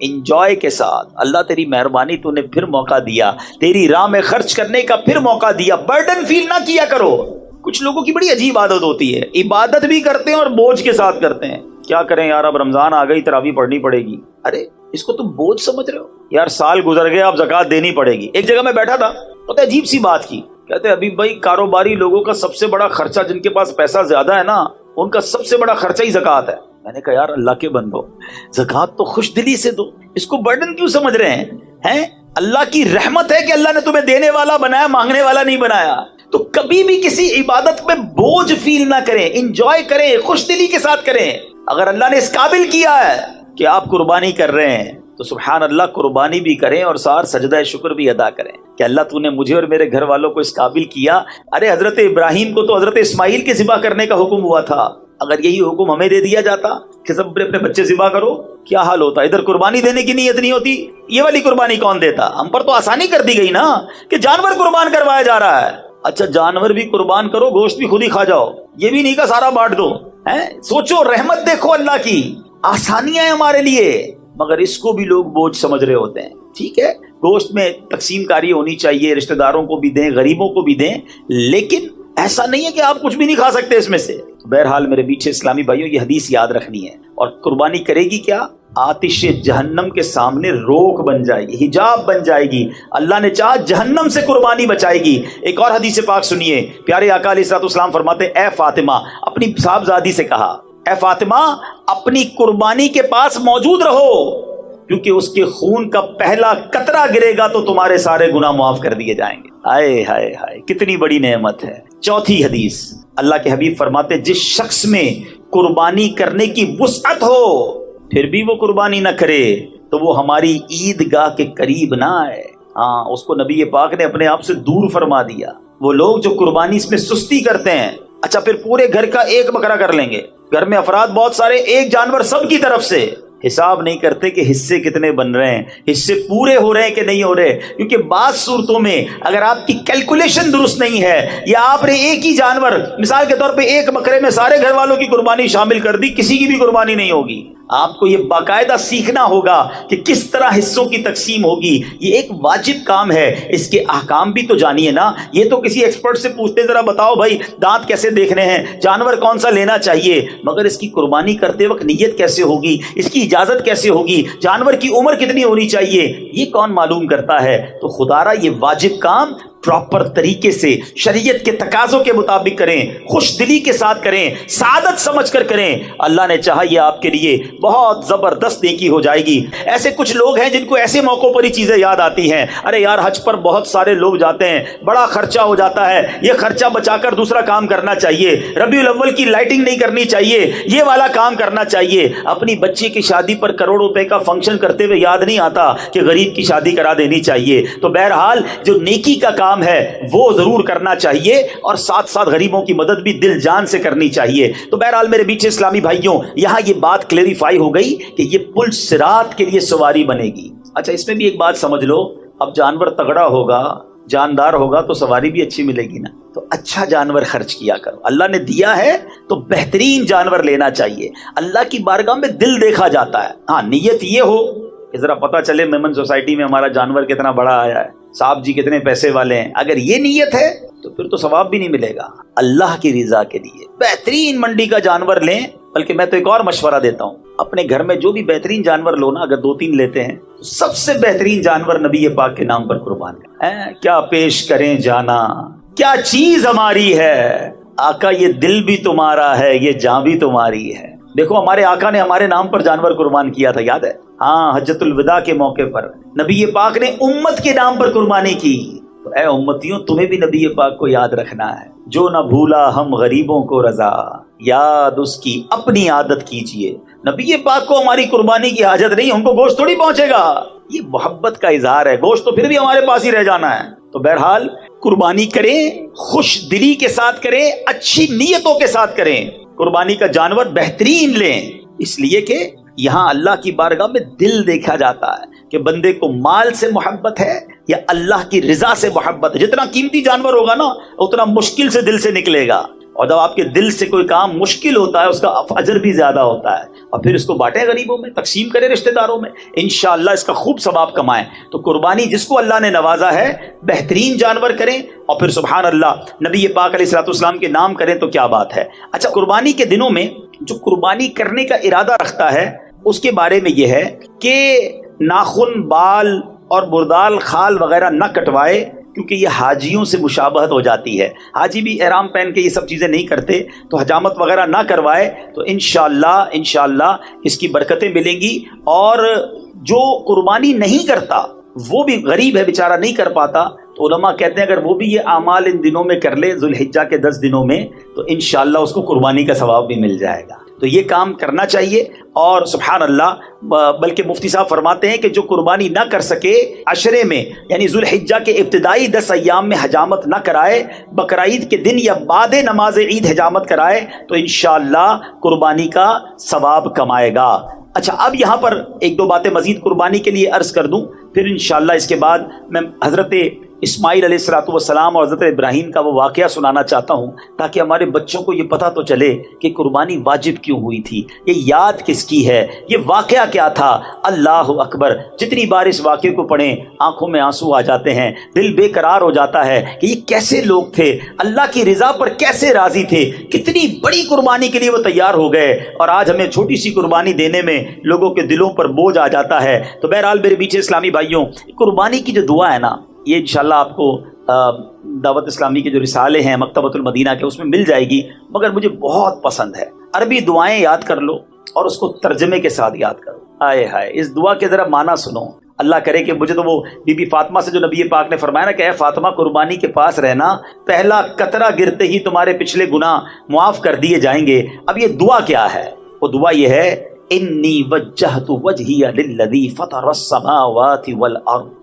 Enjoy کے ساتھ. اللہ تیری مہربانی، تو نے پھر موقع دیا، تیری راہ میں خرچ کرنے کا پھر موقع دیا. برڈن فیل نہ کیا کرو. کچھ لوگوں کی بڑی عجیب عادت ہوتی ہے، عبادت بھی کرتے ہیں اور بوجھ کے ساتھ کرتے ہیں. کیا کریں یار، اب رمضان آ گئی، تراویح پڑھنی پڑے گی. ارے اس کو تم بوجھ سمجھ رہے ہو یار، سال گزر گیا، اب زکوٰۃ دینی پڑے گی. ایک جگہ میں بیٹھا تھا، تو عجیب سی بات کی، کہتے ابھی بھائی کاروباری لوگوں کا سب سے بڑا خرچہ، جن کے پاس پیسہ زیادہ ہے نا، ان کا سب سے بڑا خرچہ ہی زکوٰۃ ہے. میں نے کہا یار اللہ کے بندو، زکوٰۃ تو خوش دلی سے دو، اس کو برڈن کیوں سمجھ رہے ہیں؟ اللہ کی رحمت ہے کہ اللہ نے تمہیں دینے والا بنایا، مانگنے والا نہیں بنایا. تو کبھی بھی کسی عبادت میں بوجھ فیل نہ کریں، انجوائے کریں، خوش دلی کے ساتھ کریں. اگر اللہ نے اس قابل کیا ہے کہ آپ قربانی کر رہے ہیں تو سبحان اللہ، قربانی بھی کریں اور ساتھ سجدہ شکر بھی ادا کریں کہ اللہ تو نے مجھے اور میرے گھر والوں کو اس قابل کیا. ارے حضرت ابراہیم کو تو حضرت اسماعیل کے ذبح کرنے کا حکم ہوا تھا. اگر یہی حکم ہمیں دے دیا جاتا کہ سب اپنے بچے ذبح کرو، کیا حال ہوتا؟ ادھر قربانی دینے کی نیت نہیں ہوتی، یہ والی قربانی کون دیتا؟ ہم پر تو آسانی کر دی گئی نا کہ جانور قربان کروایا جا رہا ہے. اچھا جانور بھی قربان کرو، گوشت بھی خود ہی کھا جاؤ، یہ بھی نہیں کا سارا بانٹ دو. سوچو، رحمت دیکھو اللہ کی، آسانیاں ہیں ہمارے لیے، مگر اس کو بھی لوگ بوجھ سمجھ رہے ہوتے ہیں. ٹھیک ہے، گوشت میں تقسیم کاری ہونی چاہیے، رشتہ داروں کو بھی دیں، غریبوں کو بھی دیں، لیکن ایسا نہیں ہے کہ آپ کچھ بھی نہیں کھا سکتے اس میں سے. بہرحال میرے پیچھے اسلامی بھائیوں، یہ حدیث یاد رکھنی ہے. اور قربانی کرے گی کیا؟ آتش جہنم کے سامنے روک بن جائے گی، حجاب بن جائے گی. اللہ نے چاہا جہنم سے قربانی بچائے گی. ایک اور حدیث پاک سنیے، پیارے آقا علیہ الصلوۃ والسلام فرماتے، اے فاطمہ، اپنی صاحبزادی سے کہا، اے فاطمہ اپنی قربانی کے پاس موجود رہو، کیونکہ اس کے خون کا پہلا قطرہ گرے گا تو تمہارے سارے گناہ معاف کر دیے جائیں گے. ہائے ہائے ہائے، کتنی بڑی نعمت ہے. چوتھی حدیث، اللہ کے حبیب فرماتے، جس شخص میں قربانی کرنے کی وسعت ہو پھر بھی وہ قربانی نہ کرے تو وہ ہماری عیدگاہ کے قریب نہ آئے. اس کو نبی پاک نے اپنے آپ سے دور فرما دیا. وہ لوگ جو قربانی اس میں سستی کرتے ہیں، اچھا پھر پورے گھر کا ایک بکرا کر لیں گے، گھر میں افراد بہت سارے، ایک جانور سب کی طرف سے، حساب نہیں کرتے کہ حصے کتنے بن رہے ہیں، حصے پورے ہو رہے ہیں کہ نہیں ہو رہے. کیونکہ بعض صورتوں میں اگر آپ کی کیلکولیشن درست نہیں ہے، یا آپ نے ایک ہی جانور، مثال کے طور پہ ایک بکرے میں سارے گھر والوں کی قربانی شامل کر دی، کسی کی بھی قربانی نہیں ہوگی. آپ کو یہ باقاعدہ سیکھنا ہوگا کہ کس طرح حصوں کی تقسیم ہوگی. یہ ایک واجب کام ہے، اس کے احکام بھی تو جانیے نا. یہ تو کسی ایکسپرٹ سے پوچھتے ذرا بتاؤ بھائی دانت کیسے دیکھنے ہیں، جانور کون سا لینا چاہیے، مگر اس کی قربانی کرتے وقت نیت کیسے ہوگی، اس کی اجازت کیسے ہوگی، جانور کی عمر کتنی ہونی چاہیے، یہ کون معلوم کرتا ہے. تو خدا را یہ واجب کام پراپر طریقے سے شریعت کے تقاضوں کے مطابق کریں، خوش دلی کے ساتھ کریں، سعادت سمجھ کر کریں. اللہ نے چاہا یہ آپ کے لیے بہت زبردست نیکی ہو جائے گی. ایسے کچھ لوگ ہیں جن کو ایسے موقعوں پر ہی چیزیں یاد آتی ہیں، ارے یار حج پر بہت سارے لوگ جاتے ہیں، بڑا خرچہ ہو جاتا ہے، یہ خرچہ بچا کر دوسرا کام کرنا چاہیے، ربیع الاول کی لائٹنگ نہیں کرنی چاہیے، یہ والا کام کرنا چاہیے. اپنی بچی کی شادی پر کروڑ روپے کا فنکشن کرتے ہوئے یاد نہیں آتا کہ غریب کی شادی کرا دینی چاہیے. تو بہرحال جو نیکی کا کام ہے وہ ضرور کرنا چاہیے، اور ساتھ ساتھ غریبوں کی مدد بھی دل جان سے کرنی چاہیے. تو بہرحال میرے بیچ اسلامی بھائیوں، یہاں یہ بات کلیریفائی ہو گئی کہ یہ پل صراط کے لیے سواری بنے گی. اچھا اس میں بھی ایک بات سمجھ لو، اب جانور تگڑا ہوگا، جاندار ہوگا تو سواری بھی اچھی ملے گی نا. تو اچھا جانور خرچ کیا کرو، اللہ نے دیا ہے تو بہترین جانور لینا چاہیے. اللہ کی بارگاہ میں دل دیکھا جاتا ہے. ہاں نیت یہ ہو کہ ذرا پتہ چلے میمن سوسائٹی میں ہمارا جانور کتنا بڑا آیا ہے، صاحب جی کتنے پیسے والے ہیں. اگر یہ نیت ہے تو پھر تو ثواب بھی نہیں ملے گا. اللہ کی رضا کے لیے بہترین منڈی کا جانور لیں. بلکہ میں تو ایک اور مشورہ دیتا ہوں، اپنے گھر میں جو بھی بہترین جانور لو نا، اگر 2-3 لیتے ہیں تو سب سے بہترین جانور نبی پاک کے نام پر قربان کریں. کیا پیش کریں جانا، کیا چیز ہماری ہے، آقا یہ دل بھی تمہارا ہے، یہ جان بھی تمہاری ہے. دیکھو ہمارے آقا نے ہمارے نام پر جانور قربان کیا تھا، یاد ہے؟ ہاں حجۃ الوداع کے موقع پر نبی پاک نے امت کے نام پر قربانی کی. تو اے امتیوں، تمہیں بھی نبی پاک کو یاد رکھنا ہے. جو نہ بھولا ہم غریبوں کو رضا، یاد اس کی اپنی عادت کیجئے. نبی پاک کو ہماری قربانی کی حاجت نہیں، ان کو گوشت تھوڑی پہنچے گا. یہ محبت کا اظہار ہے، گوشت تو پھر بھی ہمارے پاس ہی رہ جانا ہے. تو بہرحال قربانی کریں، خوش دلی کے ساتھ کریں، اچھی نیتوں کے ساتھ کریں. قربانی کا جانور بہترین لیں، اس لیے کہ یہاں اللہ کی بارگاہ میں دل دیکھا جاتا ہے کہ بندے کو مال سے محبت ہے یا اللہ کی رضا سے محبت ہے. جتنا قیمتی جانور ہوگا نا اتنا مشکل سے دل سے نکلے گا. اور جب آپ کے دل سے کوئی کام مشکل ہوتا ہے اس کا اجر بھی زیادہ ہوتا ہے، اور پھر اس کو بانٹیں غریبوں میں، تقسیم کریں رشتہ داروں میں، انشاءاللہ اس کا خوب ثواب کمائیں۔ تو قربانی جس کو اللہ نے نوازا ہے بہترین جانور کریں، اور پھر سبحان اللہ نبی پاک علیہ الصلوۃ والسلام کے نام کریں تو کیا بات ہے۔ اچھا، قربانی کے دنوں میں جو قربانی کرنے کا ارادہ رکھتا ہے اس کے بارے میں یہ ہے کہ ناخن، بال اور بردال، خال وغیرہ نہ کٹوائے، کیونکہ یہ حاجیوں سے مشابہت ہو جاتی ہے۔ حاجی بھی احرام پہن کے یہ سب چیزیں نہیں کرتے، تو حجامت وغیرہ نہ کروائے تو انشاءاللہ اس کی برکتیں ملیں گی۔ اور جو قربانی نہیں کرتا وہ بھی غریب ہے بیچارہ، نہیں کر پاتا، تو علماء کہتے ہیں اگر وہ بھی یہ اعمال ان دنوں میں کر لے، ذوالحجہ کے 10 دنوں میں، تو انشاءاللہ اس کو قربانی کا ثواب بھی مل جائے گا۔ تو یہ کام کرنا چاہیے۔ اور سبحان اللہ، بلکہ مفتی صاحب فرماتے ہیں کہ جو قربانی نہ کر سکے عشرے میں، یعنی ذوالحجہ کے ابتدائی 10 ایام میں حجامت نہ کرائے، بقرعید کے دن یا بعد نماز عید حجامت کرائے تو انشاءاللہ قربانی کا ثواب کمائے گا۔ اچھا، اب یہاں پر ایک دو باتیں مزید قربانی کے لیے عرض کر دوں، پھر انشاءاللہ اس کے بعد میں حضرت اسماعیل علیہ السلام اور حضرت ابراہیم کا وہ واقعہ سنانا چاہتا ہوں، تاکہ ہمارے بچوں کو یہ پتہ تو چلے کہ قربانی واجب کیوں ہوئی تھی، یہ یاد کس کی ہے، یہ واقعہ کیا تھا۔ اللہ اکبر، جتنی بار اس واقعے کو پڑھیں آنکھوں میں آنسو آ جاتے ہیں، دل بے قرار ہو جاتا ہے کہ یہ کیسے لوگ تھے، اللہ کی رضا پر کیسے راضی تھے، کتنی بڑی قربانی کے لیے وہ تیار ہو گئے، اور آج ہمیں چھوٹی سی قربانی دینے میں لوگوں کے دلوں پر بوجھ آ جاتا ہے۔ تو بہرحال میرے پیچھے اسلامی بھائیوں، قربانی کی جو دعا ہے نا، یہ انشاءاللہ آپ کو دعوت اسلامی کے جو رسالے ہیں مکتبۃ المدینہ کے، اس میں مل جائے گی، مگر مجھے بہت پسند ہے۔ عربی دعائیں یاد کر لو اور اس کو ترجمے کے ساتھ یاد کرو۔ آئے ہائے، اس دعا کے ذرا معنی سنو۔ اللہ کرے کہ مجھے تو وہ بی بی فاطمہ سے جو نبی پاک نے فرمایا نا کہ اے فاطمہ قربانی کے پاس رہنا، پہلا قطرہ گرتے ہی تمہارے پچھلے گناہ معاف کر دیے جائیں گے۔ اب یہ دعا کیا ہے؟ وہ دعا یہ ہے، انی وجہت وجہی للذی فطر السماوات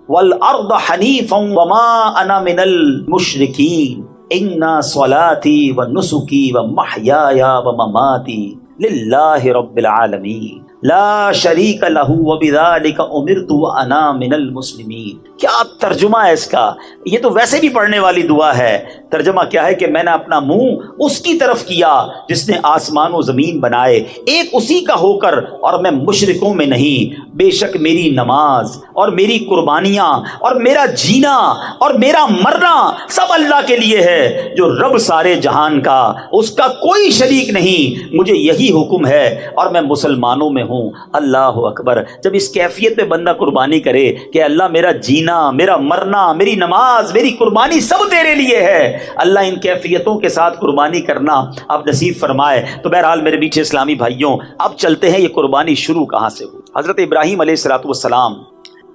والارض حنیفا وما انا من المشرکین ان صلاتی ونسکی ومحیای ومماتی للہ رب العالمین لا شریک لہ وبذالک امرت وانا من المسلمین۔ کیا ترجمہ ہے اس کا؟ یہ تو ویسے بھی پڑھنے والی دعا ہے۔ ترجمہ کیا ہے کہ میں نے اپنا منہ اس کی طرف کیا جس نے آسمان و زمین بنائے، ایک اسی کا ہو کر، اور میں مشرکوں میں نہیں۔ بے شک میری نماز اور میری قربانیاں اور میرا جینا اور میرا مرنا سب اللہ کے لیے ہے، جو رب سارے جہان کا، اس کا کوئی شریک نہیں۔ مجھے یہی حکم ہے اور میں مسلمانوں میں ہوں۔ اللہ اکبر۔ جب اس کیفیت میں بندہ قربانی کرے کہ اللہ میرا جینا، میرا مرنا، میری نماز، میری قربانی سب تیرے لیے ہے، اللہ ان کیفیتوں کے ساتھ قربانی کرنا آپ نصیب فرمائے۔ تو بہرحال میرے میٹھے اسلامی بھائیوں، اب چلتے ہیں یہ قربانی شروع کہاں سے ہوئی۔ حضرت ابراہیم علیہ السلام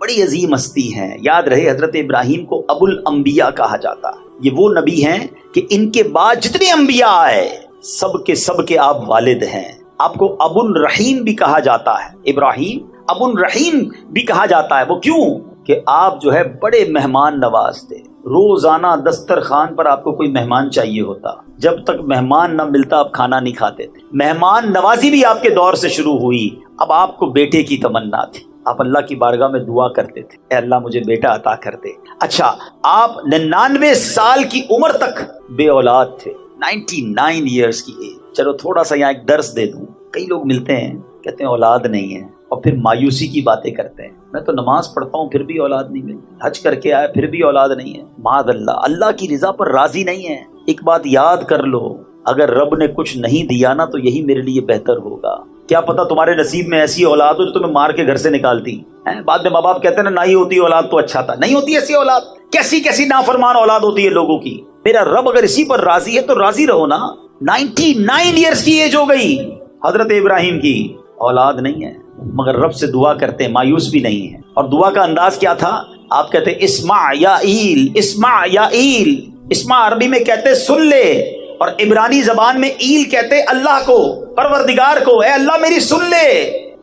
بڑی عظیم ہستی ہیں، یاد رہے حضرت ابراہیم کو ابو الانبیاء کہا جاتا ہے۔ یہ وہ نبی ہیں کہ ان کے بعد جتنے انبیاء آئے سب کے آپ والد ہیں۔ آپ کو ابو الرحیم بھی کہا جاتا ہے، ابراہیم ابو الرحیم بھی کہا جاتا ہے۔ وہ کیوں؟ کہ آپ جو ہے بڑے مہمان نواز تھے، روزانہ دسترخوان پر آپ کو کوئی مہمان چاہیے ہوتا، جب تک مہمان نہ ملتا آپ کھانا نہیں کھاتے تھے۔ مہمان نوازی بھی آپ کے دور سے شروع ہوئی۔ اب آپ کو بیٹے کی تمنا تھی، آپ اللہ کی بارگاہ میں دعا کرتے تھے، اے اللہ مجھے بیٹا عطا کر دے۔ اچھا، آپ 99 سال کی عمر تک بے اولاد تھے، 99 ایئرس کی ایج۔ چلو تھوڑا سا یہاں ایک درس دے دوں، کئی لوگ ملتے ہیں کہتے ہیں اولاد نہیں ہے، اور پھر مایوسی کی باتیں کرتے ہیں، میں تو نماز پڑھتا ہوں پھر بھی اولاد نہیں ملتی، حج کر کے آیا پھر بھی اولاد نہیں ہے۔ معاذ اللہ، اللہ کی رضا پر راضی نہیں ہے۔ ایک بات یاد کر لو، اگر رب نے کچھ نہیں دیا نا تو یہی میرے لیے بہتر ہوگا۔ کیا پتا تمہارے نصیب میں ایسی اولاد ہو جو تمہیں مار کے گھر سے نکالتی ہے۔ بعد میں ماں باپ کہتے ہیں نا، نہ ہی ہوتی اولاد تو اچھا تھا۔ نہیں ہوتی ایسی اولاد، کیسی نافرمان اولاد ہوتی ہے لوگوں کی۔ میرا رب اگر اسی پر راضی ہے تو راضی رہو نا۔ 99 ایئرس کی ایج ہو گئی حضرت ابراہیم کی، اولاد نہیں ہے، مگر رب سے دعا کرتے ہیں، مایوس بھی نہیں ہے۔ اور دعا کا انداز کیا تھا؟ آپ کہتے ہیں اسمع یا ایل، اسمع یا ایل۔ اسمع عربی میں کہتے سن لے، اور عبرانی زبان میں ایل کہتے اللہ کو، پروردگار کو، اے اللہ میری سن لے۔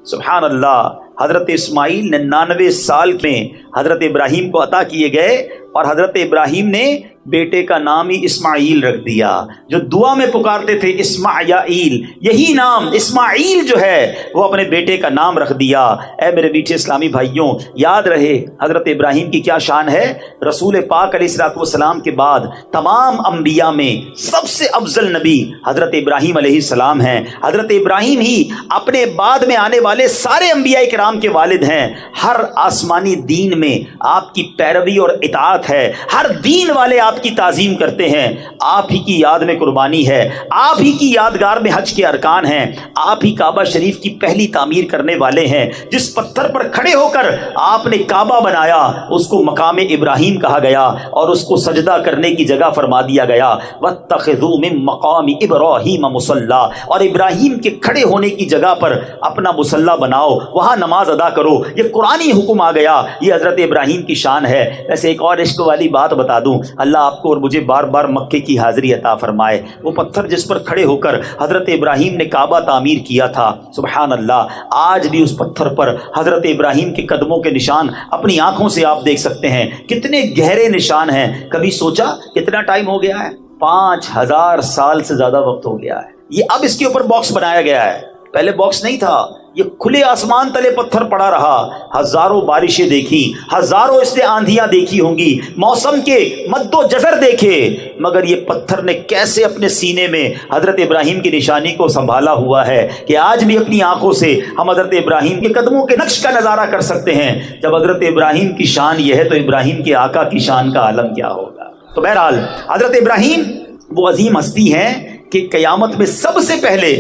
سبحان اللہ۔ حضرت اسماعیل 99 سال میں حضرت ابراہیم کو عطا کیے گئے، اور حضرت ابراہیم نے بیٹے کا نام ہی اسماعیل رکھ دیا. جو دعا میں پکارتے تھے اسماعیل، یہی نام اسماعیل جو ہے وہ اپنے بیٹے کا نام رکھ دیا. اے میرے میٹھے اسلامی بھائیوں، یاد رہے حضرت ابراہیم کی کیا شان ہے. رسول پاک علیہ الصلوۃ والسلام کے بعد تمام انبیاء میں سب سے افضل نبی حضرت ابراہیم علیہ السلام ہیں. حضرت ابراہیم ہی اپنے بعد میں آنے والے سارے انبیاء کرام کے والد ہیں. ہر آسمانی دین میں آپ کی پیروی اور اطاعت ہے، ہر دین والے آپ کی تعظیم کرتے ہیں. آپ ہی کی یاد میں قربانی ہے، آپ ہی کی یادگار میں حج کے ارکان ہیں، آپ ہی کعبہ شریف کی پہلی تعمیر کرنے والے ہیں. جس پتھر پر کھڑے ہو کر آپ نے کعبہ بنایا اس کو مقام ابراہیم کہا گیا اور اس کو سجدہ کرنے کی جگہ فرما دیا گیا. واتخذوا من مقام ابراہیم مصلی، اور ابراہیم کے کھڑے ہونے کی جگہ پر اپنا مصلی بناؤ، وہاں نماز ادا کرو. یہ قرآنی حکم آ گیا. یہ حضرت ابراہیم کی شان ہے. ویسے ایک اور عشق والی بات بتا دوں، اللہ آپ کو اور مجھے بار بار مکے کی حاضری عطا فرمائے. وہ پتھر جس پر کھڑے ہو کر حضرت ابراہیم نے کعبہ تعمیر کیا تھا، سبحان اللہ، آج بھی اس پتھر پر حضرت ابراہیم کے قدموں کے نشان اپنی آنکھوں سے آپ دیکھ سکتے ہیں. کتنے گہرے نشان ہیں. کبھی سوچا کتنا ٹائم ہو گیا ہے؟ 5000 سال سے زیادہ وقت ہو گیا ہے. یہ اب اس کے اوپر باکس بنایا گیا ہے، پہلے باکس نہیں تھا. یہ کھلے آسمان تلے پتھر پڑا رہا. ہزاروں بارشیں دیکھی، ہزاروں اس نے آندھیاں دیکھی ہوں گی، موسم کے مد و جزر دیکھے، مگر یہ پتھر نے کیسے اپنے سینے میں حضرت ابراہیم کی نشانی کو سنبھالا ہوا ہے کہ آج بھی اپنی آنکھوں سے ہم حضرت ابراہیم کے قدموں کے نقش کا نظارہ کر سکتے ہیں. جب حضرت ابراہیم کی شان یہ ہے تو ابراہیم کے آقا کی شان کا عالم کیا ہوگا. تو بہرحال حضرت ابراہیم وہ عظیم ہستی ہیں کہ قیامت میں سب سے پہلے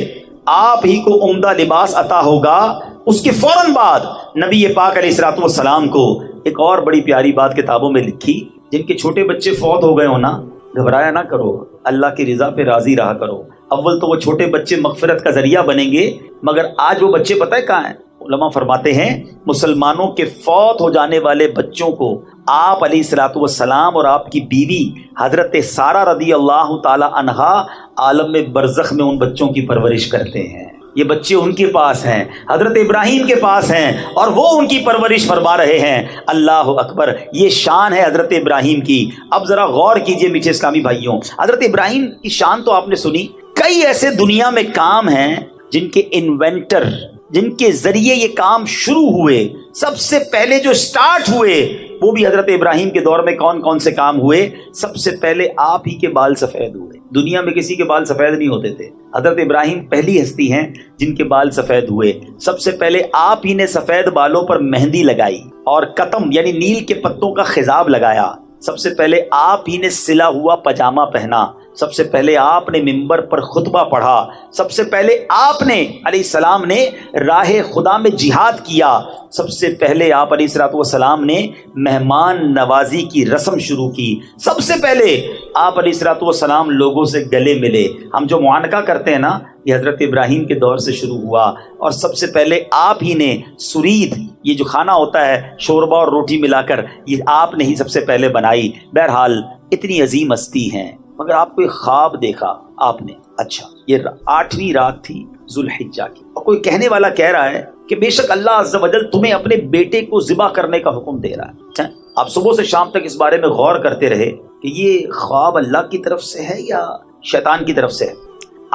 آپ ہی کو عمدہ لباس عطا ہوگا. اس کے فوراً بعد نبی پاک علیہ الصلوۃ والسلام کو ایک اور بڑی پیاری بات کتابوں میں لکھی. جن کے چھوٹے بچے فوت ہو گئے ہو نا، گھبرایا نہ کرو، اللہ کی رضا پہ راضی رہا کرو. اول تو وہ چھوٹے بچے مغفرت کا ذریعہ بنیں گے، مگر آج وہ بچے پتہ ہے کہاں ہیں؟ علماء فرماتے ہیں مسلمانوں کے فوت ہو جانے والے بچوں کو آپ علیہ الصلوۃ والسلام اور آپ کی بیوی حضرت سارہ رضی اللہ تعالی عنہا عالم برزخ میں ان بچوں کی پرورش کرتے ہیں. یہ بچے ان کے پاس ہیں، حضرت ابراہیم کے پاس ہیں، اور وہ ان کی پرورش فرما رہے ہیں. اللہ اکبر، یہ شان ہے حضرت ابراہیم کی. اب ذرا غور کیجئے میٹھے اسلامی بھائیوں، حضرت ابراہیم کی شان تو آپ نے سنی. کئی ایسے دنیا میں کام ہیں جن کے انوینٹر، جن کے ذریعے یہ کام شروع ہوئے، سب سے پہلے جو سٹارٹ ہوئے وہ بھی حضرت ابراہیم کے دور میں کون کون سے کام ہوئے؟ سب سے پہلے آپ ہی کے بال سفید ہوئے. دنیا میں کسی کے بال سفید نہیں ہوتے تھے. حضرت ابراہیم پہلی ہستی ہیں جن کے بال سفید ہوئے. سب سے پہلے آپ ہی نے سفید بالوں پر مہندی لگائی اور قطم یعنی نیل کے پتوں کا خضاب لگایا. سب سے پہلے آپ ہی نے سلا ہوا پاجامہ پہنا. سب سے پہلے آپ نے منبر پر خطبہ پڑھا. سب سے پہلے آپ نے علیہ السلام نے راہ خدا میں جہاد کیا. سب سے پہلے آپ علیہ الصلوۃ والسلام نے مہمان نوازی کی رسم شروع کی. سب سے پہلے آپ علیہ الصلوۃ والسلام لوگوں سے گلے ملے. ہم جو معانقہ کرتے ہیں نا، یہ حضرت ابراہیم کے دور سے شروع ہوا. اور سب سے پہلے آپ ہی نے سرید، یہ جو کھانا ہوتا ہے شوربہ اور روٹی ملا کر، یہ آپ نے ہی سب سے پہلے بنائی. بہرحال اتنی عظیم ہستی ہیں، مگر آپ کو ایک خواب دیکھا آپ نے. اچھا، یہ 8ویں رات تھی ذوالحجہ کی، اور کوئی کہنے والا کہہ رہا ہے کہ بے شک اللہ عز و جل تمہیں اپنے بیٹے کو ذبح کرنے کا حکم دے رہا ہے. آپ صبح سے شام تک اس بارے میں غور کرتے رہے کہ یہ خواب اللہ کی طرف سے ہے یا شیطان کی طرف سے ہے.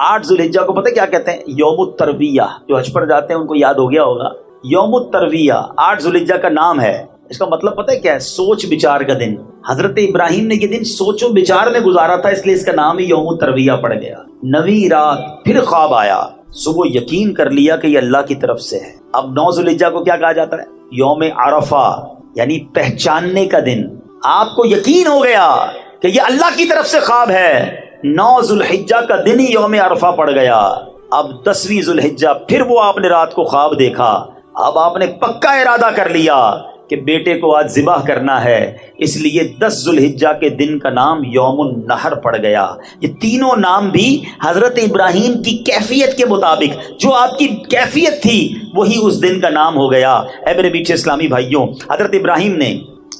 8 ذوالحجہ کو پتہ کیا کہتے ہیں؟ یوم الترویہ. جو حج پر جاتے ہیں ان کو یاد ہو گیا ہوگا، یوم الترویہ 8 ذوالحجہ کا نام ہے. اس کا مطلب پتہ ہے کیا ہے؟ سوچ بچار کا دن. حضرت ابراہیم نے یہ دن سوچ و بچار میں گزارا تھا، اس لیے اس کا نام ہی یوم الترویہ پڑ گیا. 9ویں رات پھر خواب آیا. صبح یقین کر لیا کہ یہ اللہ کی طرف سے ہے. اب 9 ذوالحجہ کو کیا کہا جاتا ہے؟ یوم عرفہ، یعنی پہچاننے کا دن. آپ کو یقین ہو گیا کہ یہ اللہ کی طرف سے خواب ہے. 9 ذوالحجہ کا دن ہی یوم عرفہ پڑ گیا. اب 10ویں ذوالحجہ پھر وہ آپ نے رات کو خواب دیکھا. اب آپ نے پکا ارادہ کر لیا کہ بیٹے کو آج ذبح کرنا ہے. اس لیے 10 ذوالحجہ کے دن کا نام یوم النحر پڑ گیا. یہ تینوں نام بھی حضرت ابراہیم کی کیفیت کے مطابق، جو آپ کی کیفیت تھی وہی اس دن کا نام ہو گیا. اے میرے میٹھے اسلامی بھائیوں، حضرت ابراہیم نے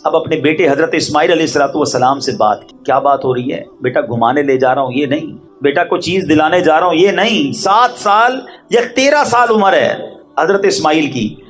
اب اپنے بیٹے حضرت اسماعیل علیہ الصلوۃ والسلام سے بات کی. کیا بات ہو رہی ہے؟ بیٹا گھمانے لے جا رہا ہوں یہ نہیں، بیٹا کو چیز دلانے جا رہا ہوں یہ نہیں. 7 سال یا 13 سال عمر ہے حضرت اسماعیل کی.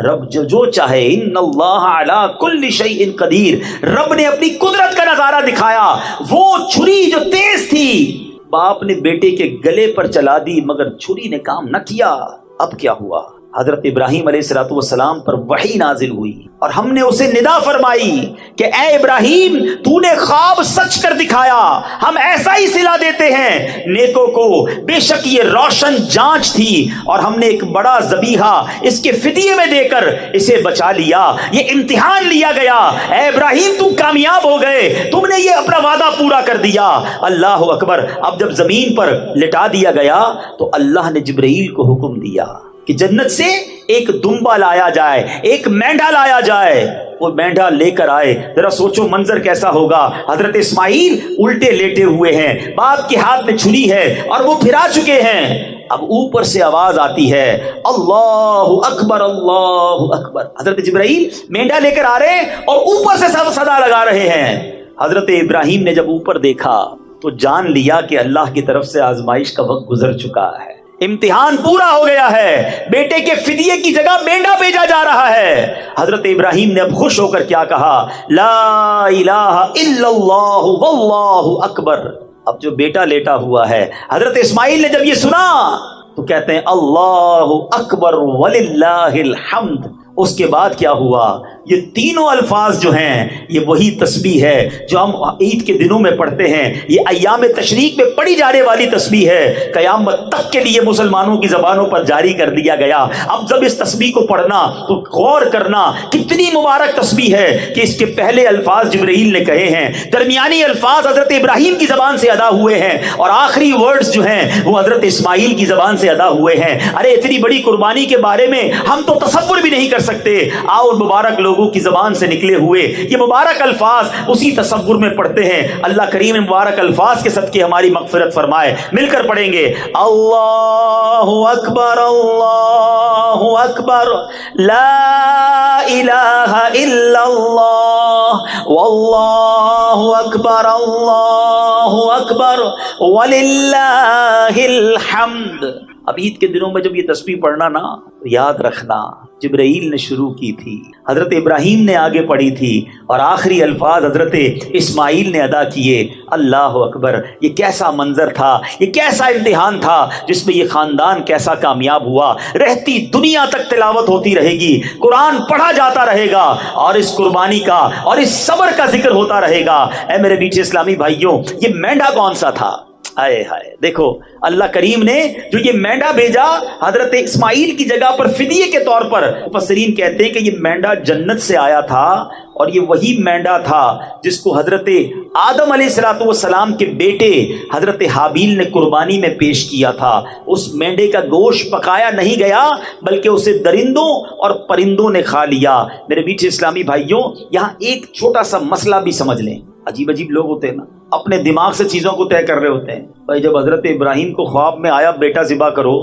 رب جو چاہے، ان اللہ علی کل شیء قدیر، رب نے اپنی قدرت کا نظارہ دکھایا۔ وہ چھری جو تیز تھی باپ نے بیٹے کے گلے پر چلا دی، مگر چھری نے کام نہ کیا۔ اب کیا ہوا؟ حضرت ابراہیم علیہ السلام پر وحی نازل ہوئی اور ہم نے اسے ندا فرمائی کہ اے ابراہیم تو نے خواب سچ کر دکھایا، ہم ایسا ہی صلہ دیتے ہیں نیکوں کو، بے شک یہ روشن جانچ تھی اور ہم نے ایک بڑا ذبیحہ اس کے فدیے میں دے کر اسے بچا لیا، یہ امتحان لیا گیا۔ اے ابراہیم تم کامیاب ہو گئے، تم نے یہ اپنا وعدہ پورا کر دیا۔ اللہ اکبر۔ اب جب زمین پر لٹا دیا گیا تو اللہ نے جبرائیل کو حکم دیا کہ جنت سے ایک دمبا لایا جائے، ایک مینڈھا لایا جائے۔ وہ مینڈھا لے کر آئے، ذرا سوچو منظر کیسا ہوگا۔ حضرت اسماعیل الٹے لیٹے ہوئے ہیں، باپ کے ہاتھ میں چھری ہے اور وہ پھرا چکے ہیں۔ اب اوپر سے آواز آتی ہے اللہ اکبر اللہ اکبر۔ حضرت جبرائیل مینڈھا لے کر آ رہے ہیں اور اوپر سے صدا لگا رہے ہیں۔ حضرت ابراہیم نے جب اوپر دیکھا تو جان لیا کہ اللہ کی طرف سے آزمائش کا وقت گزر چکا ہے، امتحان پورا ہو گیا ہے، بیٹے کے فدیے کی جگہ مینڈا بھیجا جا رہا ہے۔ حضرت ابراہیم نے اب خوش ہو کر کیا کہا؟ لا الہ الا اللہ واللہ اکبر۔ اب جو بیٹا لیٹا ہوا ہے، حضرت اسماعیل نے جب یہ سنا تو کہتے ہیں اللہ اکبر وللہ الحمد۔ اس کے بعد کیا ہوا؟ یہ تینوں الفاظ جو ہیں یہ وہی تسبیح ہے جو ہم عید کے دنوں میں پڑھتے ہیں، یہ ایام تشریق میں پڑھی جانے والی تسبیح ہے، قیامت تک کے لیے مسلمانوں کی زبانوں پر جاری کر دیا گیا۔ اب جب اس تسبیح کو پڑھنا تو غور کرنا کتنی مبارک تسبیح ہے کہ اس کے پہلے الفاظ جبرائیل نے کہے ہیں، درمیانی الفاظ حضرت ابراہیم کی زبان سے ادا ہوئے ہیں اور آخری ورڈز جو ہیں وہ حضرت اسماعیل کی زبان سے ادا ہوئے ہیں۔ ارے اتنی بڑی قربانی کے بارے میں ہم تو تصور بھی نہیں کر سکتے، آؤ مبارک لوگوں کی زبان سے نکلے ہوئے یہ مبارک الفاظ اسی تصور میں پڑھتے ہیں۔ اللہ کریم مبارک الفاظ کے صدقے ہماری مغفرت فرمائے۔ مل کر پڑھیں گے اللہ اکبر لا الہ الا اللہ واللہ اکبر وللہ الحمد۔ اب عید کے دنوں میں جب یہ تسبیح پڑھنا نا یاد رکھنا جبرائیل نے شروع کی تھی، حضرت ابراہیم نے آگے پڑھی تھی اور آخری الفاظ حضرت اسماعیل نے ادا کیے۔ اللہ اکبر۔ یہ کیسا منظر تھا، یہ کیسا امتحان تھا جس میں یہ خاندان کیسا کامیاب ہوا۔ رہتی دنیا تک تلاوت ہوتی رہے گی، قرآن پڑھا جاتا رہے گا اور اس قربانی کا اور اس صبر کا ذکر ہوتا رہے گا۔ اے میرے میٹھے اسلامی بھائیوں، یہ مینڈھا کون سا تھا؟ آئے ہائے، دیکھو اللہ کریم نے جو یہ مینڈا بھیجا حضرت اسماعیل کی جگہ پر فدیے کے طور پر، مفسرین کہتے ہیں کہ یہ مینڈا جنت سے آیا تھا اور یہ وہی مینڈا تھا جس کو حضرت آدم علیہ السلام کے بیٹے حضرت حابیل نے قربانی میں پیش کیا تھا۔ اس مینڈے کا گوشت پکایا نہیں گیا بلکہ اسے درندوں اور پرندوں نے کھا لیا۔ میرے میٹھے اسلامی بھائیوں، یہاں ایک چھوٹا سا مسئلہ بھی سمجھ لیں۔ عجیب عجیب لوگ ہوتے ہیں نا، اپنے دماغ سے چیزوں کو طے کر رہے ہوتے ہیں۔ بھائی جب حضرت ابراہیم کو خواب میں آیا بیٹا ذبح کرو،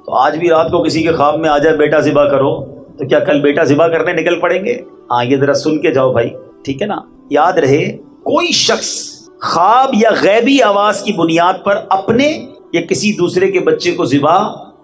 تو آج بھی رات کو کسی کے خواب میں آ جائے بیٹا ذبح کرو تو کیا کل بیٹا ذبح کرنے نکل پڑیں گے؟ ہاں یہ ذرا سن کے جاؤ بھائی، ٹھیک ہے نا۔ یاد رہے کوئی شخص خواب یا غیبی آواز کی بنیاد پر اپنے یا کسی دوسرے کے بچے کو ذبح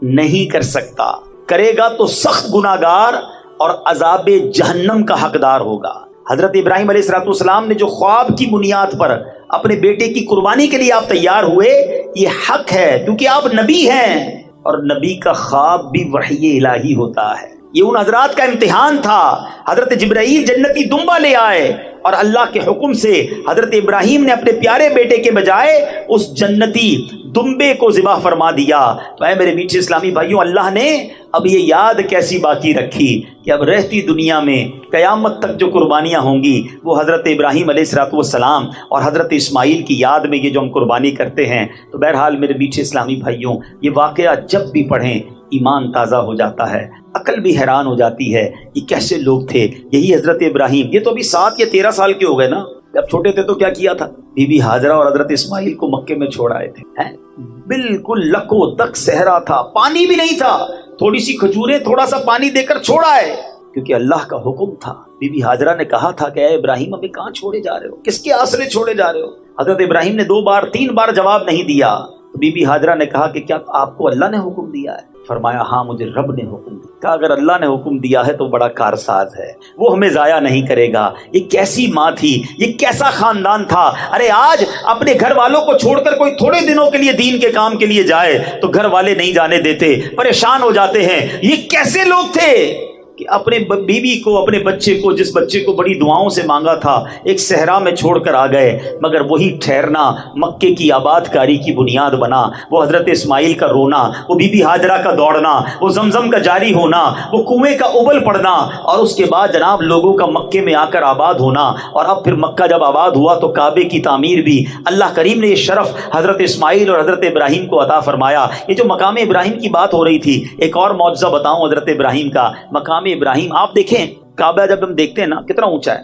نہیں کر سکتا، کرے گا تو سخت گناہگار اور عذاب جہنم کا حقدار ہوگا۔ حضرت ابراہیم علیہ السلام نے جو خواب کی بنیاد پر اپنے بیٹے کی قربانی کے لیے آپ تیار ہوئے، یہ حق ہے کیونکہ آپ نبی ہیں اور نبی کا خواب بھی وحی الہی ہوتا ہے۔ یہ ان حضرات کا امتحان تھا۔ حضرت جبرائیل جنتی دمبا لے آئے اور اللہ کے حکم سے حضرت ابراہیم نے اپنے پیارے بیٹے کے بجائے اس جنتی دمبے کو ذبح فرما دیا۔ تو اے میرے میٹھے اسلامی بھائیوں، اللہ نے اب یہ یاد کیسی باقی رکھی کہ اب رہتی دنیا میں قیامت تک جو قربانیاں ہوں گی وہ حضرت ابراہیم علیہ السلام اور حضرت اسماعیل کی یاد میں یہ جو ہم قربانی کرتے ہیں۔ تو بہرحال میرے میٹھے اسلامی بھائیوں، یہ واقعہ جب بھی پڑھیں ایمان تازہ ہو جاتا ہے، عقل بھی حیران ہو جاتی ہے، یہ کیسے لوگ تھے۔ یہی حضرت ابراہیم، یہ تو ابھی 7 یا 13 سال کے ہو گئے نا، جب چھوٹے تھے تو کیا کیا تھا؟ بی بی ہاجرہ اور حضرت اسماعیل کو مکے میں چھوڑ آئے تھے۔ بالکل لکو تک صحرا تھا، پانی بھی نہیں تھا، تھوڑی سی کھجوریں تھوڑا سا پانی دے کر چھوڑا ہے کیونکہ اللہ کا حکم تھا۔ بی بی ہاجرہ نے کہا تھا کہ اے ابراہیم ہمیں کہاں چھوڑے جا رہے ہو، کس کے آسرے چھوڑے جا رہے ہو؟ حضرت ابراہیم نے 2 بار 3 بار جواب نہیں دیا۔ بی بی ہاجرہ نے کہا کہ کیا آپ کو اللہ نے حکم دیا ہے؟ فرمایا ہاں مجھے رب نے حکم دیا. کہا اگر اللہ نے حکم دیا ہے تو بڑا کارساز ہے، وہ ہمیں ضائع نہیں کرے گا. یہ کیسی ماں تھی، یہ کیسا خاندان تھا. ارے آج اپنے گھر والوں کو چھوڑ کر کوئی تھوڑے دنوں کے لیے دین کے کام کے لیے جائے تو گھر والے نہیں جانے دیتے، پریشان ہو جاتے ہیں. یہ کیسے لوگ تھے کہ اپنے بیوی کو، اپنے بچے کو، جس بچے کو بڑی دعاؤں سے مانگا تھا، ایک صحرا میں چھوڑ کر آ گئے. مگر وہی ٹھہرنا مکے کی آباد کاری کی بنیاد بنا. وہ حضرت اسماعیل کا رونا، وہ بی بی ہاجرہ کا دوڑنا، وہ زمزم کا جاری ہونا، وہ کنویں کا ابل پڑنا، اور اس کے بعد جناب لوگوں کا مکے میں آ کر آباد ہونا. اور اب پھر مکہ جب آباد ہوا تو کعبے کی تعمیر بھی اللہ کریم نے یہ شرف حضرت اسماعیل اور حضرت ابراہیم کو عطا فرمایا. یہ جو مقام ابراہیم کی بات ہو رہی تھی، ایک اور معجزہ بتاؤں حضرت ابراہیم کا. مقام ابراہیم آپ دیکھیں، کعبہ جب ہم دیکھتے ہیں نا کتنا اونچا ہے،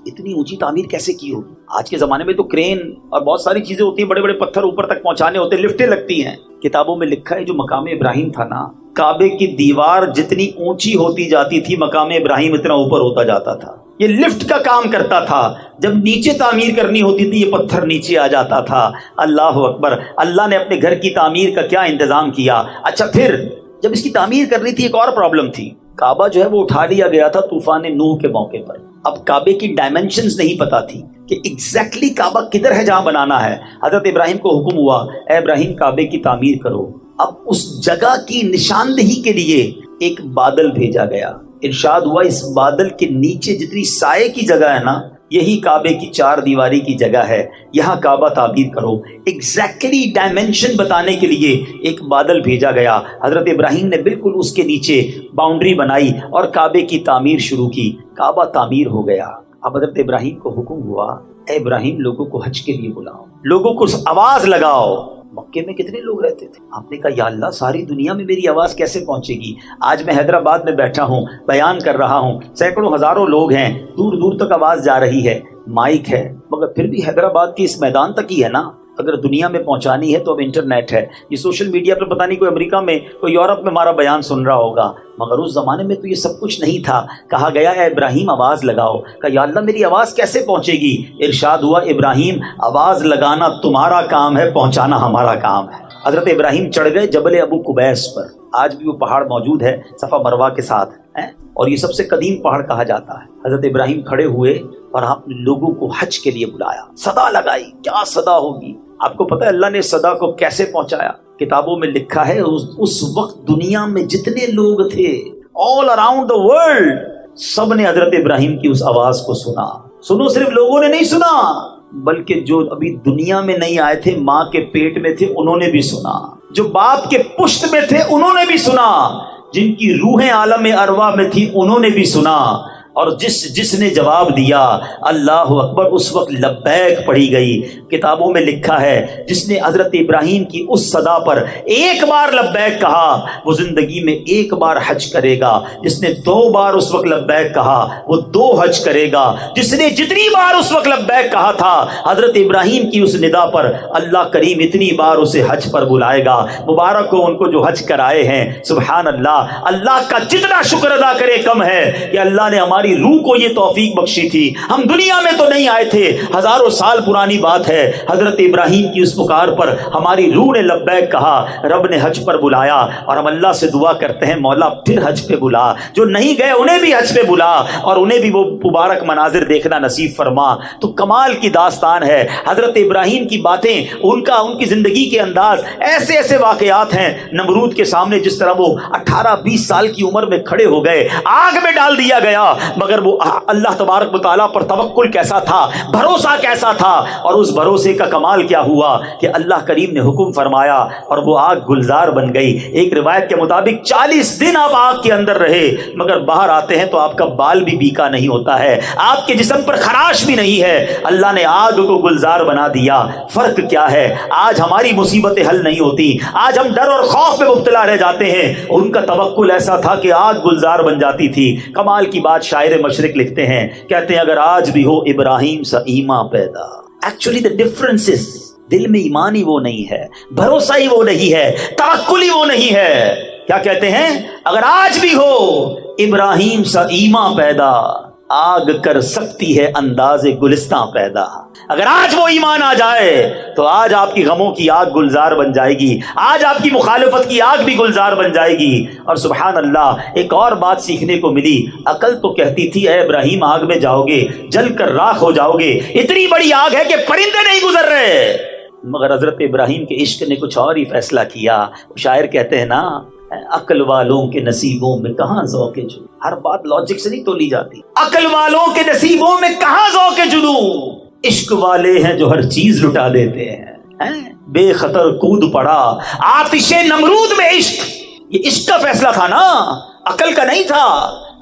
اتنی اونچی تعمیر کیسے کی ہوگی؟ آج کے زمانے میں تو کرین اور بہت ساری چیزیں ہوتی ہیں، بڑے بڑے پتھر اوپر تک پہنچانے ہوتے ہیں، لفٹیں لگتی ہیں. کتابوں میں لکھا ہے جو مقام ابراہیم تھا نا، کعبے کی دیوار جتنی اونچی ہوتی جاتی تھی مقام ابراہیم اتنا اوپر ہوتا جاتا تھا. یہ لفٹ کا کام کرتا تھا. جب نیچے تعمیر کرنی ہوتی تھی یہ پتھر نیچے آ جاتا تھا. اللہ اکبر. اللہ نے اپنے گھر کی تعمیر کا کیا انتظام کیا. اچھا پھر جب اس کی تعمیر کرنی تھی ایک اور پرابلم تھی. کعبہ جو ہے وہ اٹھا لیا گیا تھا طوفان نوح کے موقع پر. اب کعبے کی ڈائمنشنز نہیں پتا تھی کہ ایگزیکٹلی کعبہ کدھر ہے جہاں بنانا ہے. حضرت ابراہیم کو حکم ہوا اے ابراہیم کعبے کی تعمیر کرو. اب اس جگہ کی نشاندہی کے لیے ایک بادل بھیجا گیا. ارشاد ہوا اس بادل کے نیچے جتنی سائے کی جگہ ہے نا، یہی کعبے کی چار دیواری کی جگہ ہے، یہاں کعبہ تعمیر کرو. ایگزیکٹلی ڈائمنشن بتانے کے لیے ایک بادل بھیجا گیا. حضرت ابراہیم نے بالکل اس کے نیچے باؤنڈری بنائی اور کعبے کی تعمیر شروع کی. کعبہ تعمیر ہو گیا. اب حضرت ابراہیم کو حکم ہوا اے ابراہیم لوگوں کو حج کے لیے بلاؤ، لوگوں کو آواز لگاؤ. مکے میں کتنے لوگ رہتے تھے؟ آپ نے کہا یا اللہ ساری دنیا میں میری آواز کیسے پہنچے گی؟ آج میں حیدرآباد میں بیٹھا ہوں، بیان کر رہا ہوں، سینکڑوں ہزاروں لوگ ہیں، دور دور تک آواز جا رہی ہے، مائک ہے، مگر پھر بھی حیدرآباد کے اس میدان تک ہی ہے نا. اگر دنیا میں پہنچانی ہے تو اب انٹرنیٹ ہے. یہ سوشل میڈیا پر پتہ نہیں کوئی امریکہ میں کوئی یورپ میں ہمارا بیان سن رہا ہوگا، مگر اس زمانے میں تو یہ سب کچھ نہیں تھا. کہا گیا اے ابراہیم آواز لگاؤ. کہا یا اللہ میری آواز کیسے پہنچے گی؟ ارشاد ہوا ابراہیم آواز لگانا تمہارا کام ہے، پہنچانا ہمارا کام ہے. حضرت ابراہیم چڑھ گئے جبل ابو قبیس پر. آج بھی وہ پہاڑ موجود ہے صفا مروہ کے ساتھ ہے، اور یہ سب سے قدیم پہاڑ کہا جاتا ہے. حضرت ابراہیم کھڑے ہوئے اور آپ نے لوگوں کو حج کے لیے بلایا. صدا لگائی. کیا صدا ہوگی؟ آپ کو پتہ ہے اللہ نے صدا کو کیسے پہنچایا؟ کتابوں میں لکھا ہے اس وقت دنیا میں جتنے لوگ تھے all around the world، سب نے حضرت ابراہیم کی اس آواز کو سنا. سنو، صرف لوگوں نے نہیں سنا بلکہ جو ابھی دنیا میں نہیں آئے تھے، ماں کے پیٹ میں تھے، انہوں نے بھی سنا. جو باپ کے پشت میں تھے انہوں نے بھی سنا. جن کی روحیں عالم ارواح میں تھی انہوں نے بھی سنا. اور جس نے جواب دیا اللہ اکبر، اس وقت لبیک پڑھی گئی. کتابوں میں لکھا ہے جس نے حضرت ابراہیم کی اس صدا پر ایک بار لبیک کہا وہ زندگی میں ایک بار حج کرے گا. جس نے 2 بار اس وقت لبیک کہا وہ 2 حج کرے گا. جس نے جتنی بار اس وقت لبیک کہا تھا حضرت ابراہیم کی اس ندا پر، اللہ کریم اتنی بار اسے حج پر بلائے گا. مبارک ہو ان کو جو حج کرائے ہیں. سبحان اللہ. اللہ کا جتنا شکر ادا کرے کم ہے کہ اللہ نے ہماری روح کو یہ توفیق بخشی تھی. ہم دنیا میں تو نہیں آئے تھے، ہزاروں سال پرانی بات ہے. حضرت ابراہیم کی اس پکار پر ہماری روح نے لبیک کہا، رب نے حج پر بلایا. اور ہم اللہ سے دعا کرتے ہیں مولا پھر حج پہ بلا. جو نہیں گئے انہیں بھی حج پہ بلا اور انہیں بھی وہ مبارک مناظر دیکھنا نصیب فرما. تو کمال کی داستان ہے حضرت ابراہیم کی باتیں. ان کی زندگی کے انداز ایسے ایسے واقعات ہیں. نمرود کے سامنے جس طرح وہ 18-20 سال کی عمر میں کھڑے ہو گئے، آگ میں ڈال دیا گیا، مگر وہ اللہ تبارک و تعالیٰ پر توکل کیسا تھا، بھروسہ کیسا تھا. اور اس بھروسے کا کمال کیا ہوا کہ اللہ کریم نے حکم فرمایا اور وہ آگ گلزار بن گئی. ایک روایت کے مطابق 40 دن آپ آگ کے اندر رہے، مگر باہر آتے ہیں تو آپ کا بال بھی بیکا نہیں ہوتا ہے، آپ کے جسم پر خراش بھی نہیں ہے. اللہ نے آگ کو گلزار بنا دیا. فرق کیا ہے؟ آج ہماری مصیبتیں حل نہیں ہوتی، آج ہم ڈر اور خوف میں مبتلا رہ جاتے ہیں. ان کا توکل ایسا تھا کہ آگ گلزار بن جاتی تھی. کمال کی بات شاعر مشرق لکھتے ہیں، کہتے ہیں اگر آج بھی ہو ابراہیم سا ایمان پیدا. ایکچولی the difference is دل میں ایمان ہی وہ نہیں ہے، بھروسہ ہی وہ نہیں ہے، توکل ہی وہ نہیں ہے. کیا کہتے ہیں؟ اگر آج بھی ہو ابراہیم سا ایمان پیدا. آگ کر سکتی ہے انداز گلستاں پیدا. اگر آج وہ ایمان آ جائے تو آج آپ کی غموں کی آگ گلزار بن جائے گی, آج آپ کی مخالفت کی آگ بھی گلزار بن جائے گی. اور سبحان اللہ, ایک اور بات سیکھنے کو ملی. عقل تو کہتی تھی اے ابراہیم آگ میں جاؤ گے, جل کر راکھ ہو جاؤ گے, اتنی بڑی آگ ہے کہ پرندے نہیں گزر رہے. مگر حضرت ابراہیم کے عشق نے کچھ اور ہی فیصلہ کیا. شاعر کہتے ہیں نا, عقل والوں کے نصیبوں میں کہاں ذوق جنوں. ہر بات لاجک سے نہیں تولی جاتی. عقل والوں کے نصیبوں میں کہاں ذوق جنوں, عشق والے ہیں جو ہر چیز لٹا دیتے ہیں. بے خطر کود پڑا آتش نمرود میں عشق. یہ عشق کا فیصلہ تھا نا, عقل کا نہیں تھا.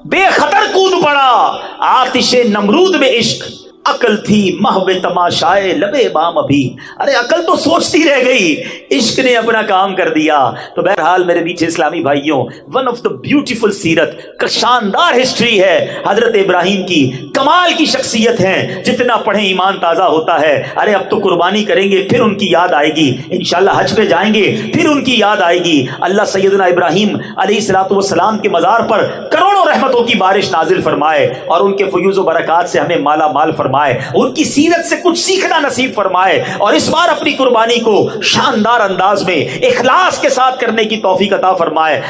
بے خطر کود پڑا آتش نمرود میں عشق. عقل تھی محو تماشائے لبے بام ابھی. ارے عقل تو سوچتی رہ گئی, عشق نے اپنا کام کر دیا. تو بہرحال میرے بیچ اسلامی بھائیوں, ون آف دا بیوٹیفل سیرت کا شاندار ہسٹری ہے حضرت ابراہیم کی. کمال کی شخصیت ہیں, جتنا پڑھیں ایمان تازہ ہوتا ہے. ارے اب تو قربانی کریں گے پھر ان کی یاد آئے گی, انشاءاللہ حج پہ جائیں گے پھر ان کی یاد آئے گی. اللہ سیدنا ابراہیم علیہ الصلوۃ والسلام کے مزار پر کروڑوں رحمتوں کی بارش نازل فرمائے اور ان کے فیوز و برکات سے ہمیں مالا مال فرمائے, ان کی سیرت سے کچھ سیکھنا نصیب فرمائے, اور اس بار اپنی قربانی کو شاندار انداز میں اخلاص کے ساتھ کرنے کی توفیق عطا فرمائے.